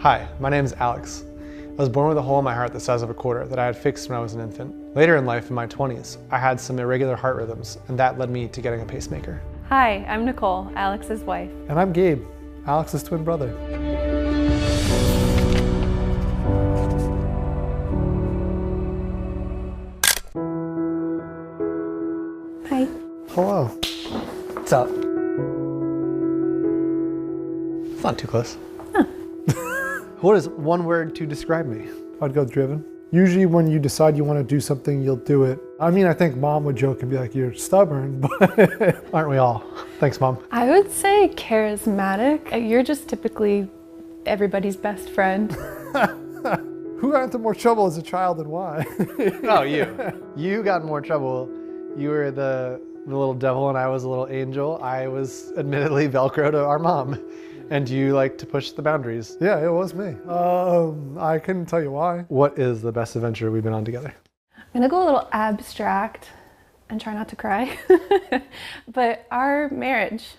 Hi, my name is Alex. I was born with a hole in my heart the size of a quarter that I had fixed when I was an infant. Later in life, in my 20s, I had some irregular heart rhythms, and that led me to getting a pacemaker. Hi, I'm Nicole, Alex's wife. And I'm Gabe, Alex's twin brother. Hi. Hello. What's up? It's not too close. Huh. What is one word to describe me? I'd go driven. Usually when you decide you want to do something, you'll do it. I mean, I think mom would joke and be like, you're stubborn, but Aren't we all? Thanks, Mom. I would say charismatic. You're just typically everybody's best friend. who got into more trouble as a child and why? Oh, you. You got in more trouble. You were the little devil and I was a little angel. I was admittedly Velcro to our mom. And you like to push the boundaries. Yeah, it was me. I couldn't tell you why. What is the best adventure we've been on together? I'm gonna go a little abstract and try not to cry. But our marriage,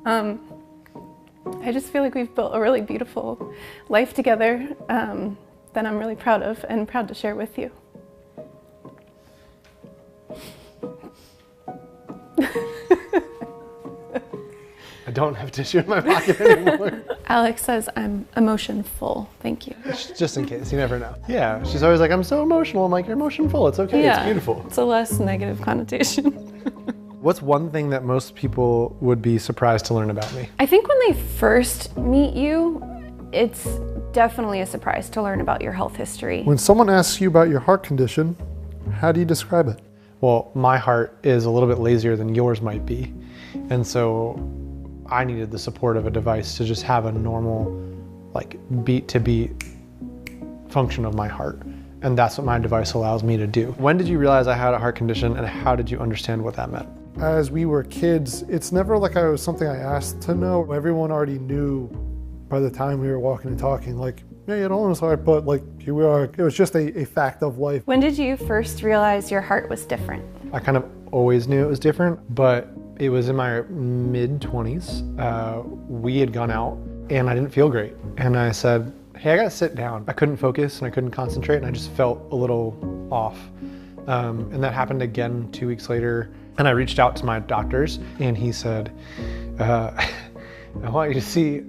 I just feel like we've built a really beautiful life together that I'm really proud of and proud to share with you. I don't have tissue in my pocket anymore. Alex says I'm emotion full. Thank you. Just in case, you never know. Yeah, she's always like, I'm so emotional. I'm like, you're emotion full. It's okay, Yeah, it's beautiful. it's a less negative connotation. What's one thing that most people would be surprised to learn about me? I think when they first meet you, it's definitely a surprise to learn about your health history. When someone asks you about your heart condition, how do you describe it? Well, my heart is a little bit lazier than yours might be. And so I needed the support of a device to just have a normal, like, beat to beat function of my heart. And that's what my device allows me to do. When did you realize I had a heart condition and how did you understand what that meant? As we were kids, it's never like I was something I asked to know. Everyone already knew by the time we were walking and talking, like, yeah, you don't know this heart, but like, here we are. It was just a fact of life. When did you first realize your heart was different? I kind of always knew it was different, but it was in my mid-20s. We had gone out and I didn't feel great. And I said, hey, I gotta sit down. I couldn't focus and I couldn't concentrate and I just felt a little off. And that happened again 2 weeks later. And I reached out to my doctors and he said, I want you to see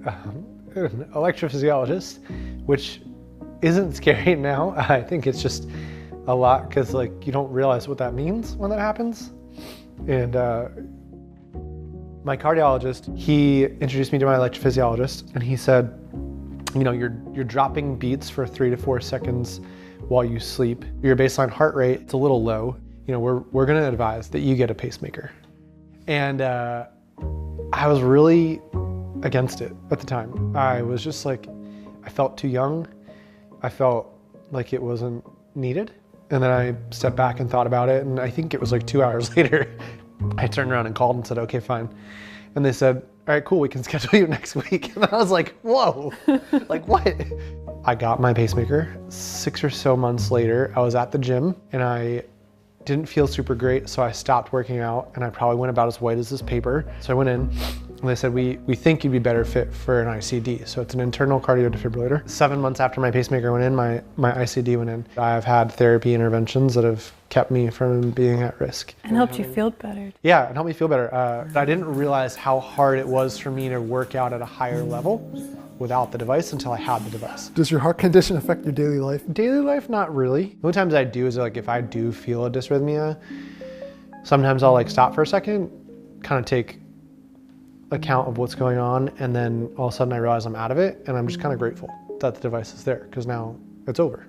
an electrophysiologist, which isn't scary now. I think it's just a lot because like you don't realize what that means when that happens. And my cardiologist, he introduced me to my electrophysiologist and he said, you know, you're dropping beats for 3 to 4 seconds while you sleep. Your baseline heart rate, it's a little low. You know, we're gonna advise that you get a pacemaker. And I was really against it at the time. I was just like, I felt too young. I felt like it wasn't needed. And then I stepped back and thought about it. And I think it was like 2 hours later, I turned around and called and said, okay, fine. And they said, all right, cool, we can schedule you next week. And I was like, whoa, like what? I got my pacemaker. 6 or so months later, I was at the gym and I didn't feel super great. So I stopped working out and I probably went about as white as this paper. So I went in and they said, we think you'd be better fit for an ICD. So it's an internal cardio defibrillator. 7 months after my pacemaker went in, my ICD went in. I've had therapy interventions that have kept me from being at risk. And helped you feel better. Yeah, it helped me feel better. I didn't realize how hard it was for me to work out at a higher level without the device until I had the device. Does your heart condition affect your daily life? Daily life, not really. The only times I do is like if I do feel a dysrhythmia, sometimes I'll like stop for a second, kind of take account of what's going on, and then all of a sudden I realize I'm out of it, and I'm just kind of grateful that the device is there because now it's over.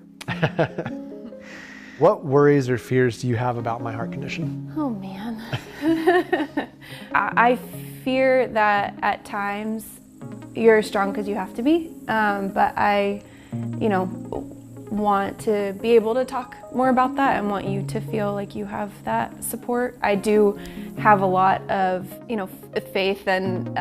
What worries or fears do you have about my heart condition? Oh man. I fear that at times you're strong because you have to be, but I, want to be able to talk more about that and want you to feel like you have that support. I do have a lot of, faith and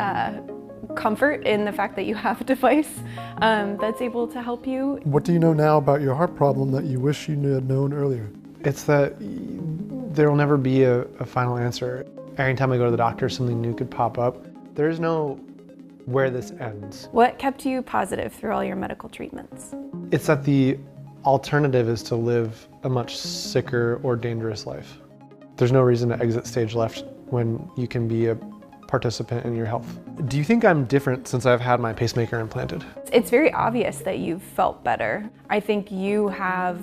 comfort in the fact that you have a device that's able to help you. What do you know now about your heart problem that you wish you had known earlier? It's that there will never be a final answer. Anytime I go to the doctor, something new could pop up. There's no where this ends. What kept you positive through all your medical treatments? It's that the alternative is to live a much sicker or dangerous life. There's no reason to exit stage left when you can be a participant in your health. Do you think I'm different since I've had my pacemaker implanted? It's very obvious that you've felt better. I think you have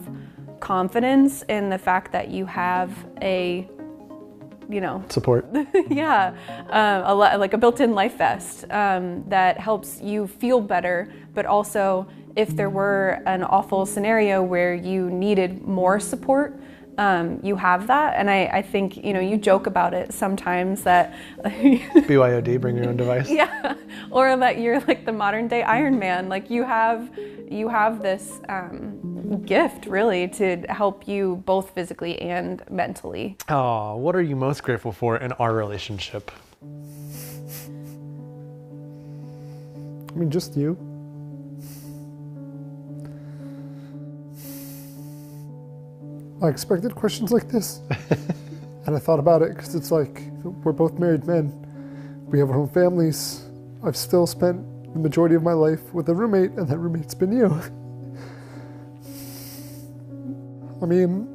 confidence in the fact that you have a, Support. yeah, like a built-in life vest that helps you feel better, but also if there were an awful scenario where you needed more support, you have that. And I think, you joke about it sometimes that BYOD, bring your own device. Yeah, or that you're like the modern day Iron Man. Like you have this gift really to help you both physically and mentally. Oh, what are you most grateful for in our relationship? I mean, just you. I expected questions like this. And I thought about it because it's like, we're both married men. We have our own families. I've still spent the majority of my life with a roommate, and that roommate's been you. I mean,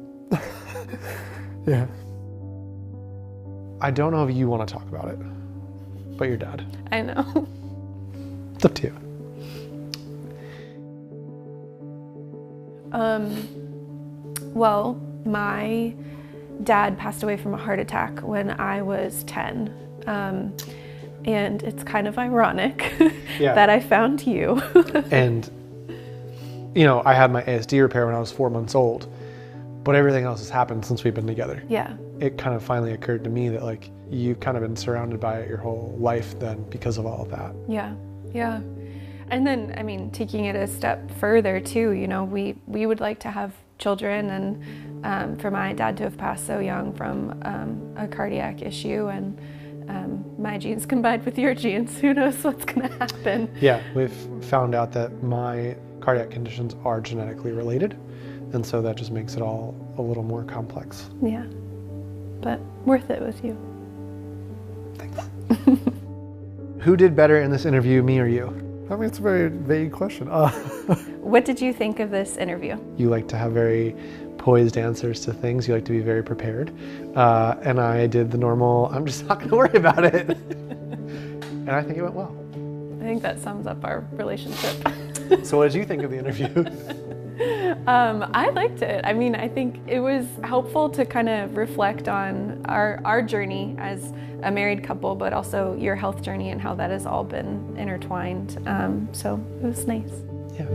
yeah. I don't know if you want to talk about it, but your dad. I know. It's up to you. Well, my dad passed away from a heart attack when I was 10. And it's kind of ironic that I found you. And, I had my ASD repair when I was 4 months old, but everything else has happened since we've been together. Yeah. It kind of finally occurred to me that you've kind of been surrounded by it your whole life then because of all of that. Yeah, yeah. And then, taking it a step further too, we would like to have children, and for my dad to have passed so young from a cardiac issue, and my genes combined with your genes, who knows what's gonna happen. Yeah, we've found out that my cardiac conditions are genetically related, and so that just makes it all a little more complex. Yeah, but worth it with you. Thanks. Who did better in this interview, me or you? I mean, it's a very vague question. What did you think of this interview? You like to have very poised answers to things. You like to be very prepared. And I did the normal, I'm just not going to worry about it. And I think it went well. I think that sums up our relationship. So what did you think of the interview? I liked it. I think it was helpful to kind of reflect on our journey as a married couple, but also your health journey and how that has all been intertwined. So it was nice. Yeah.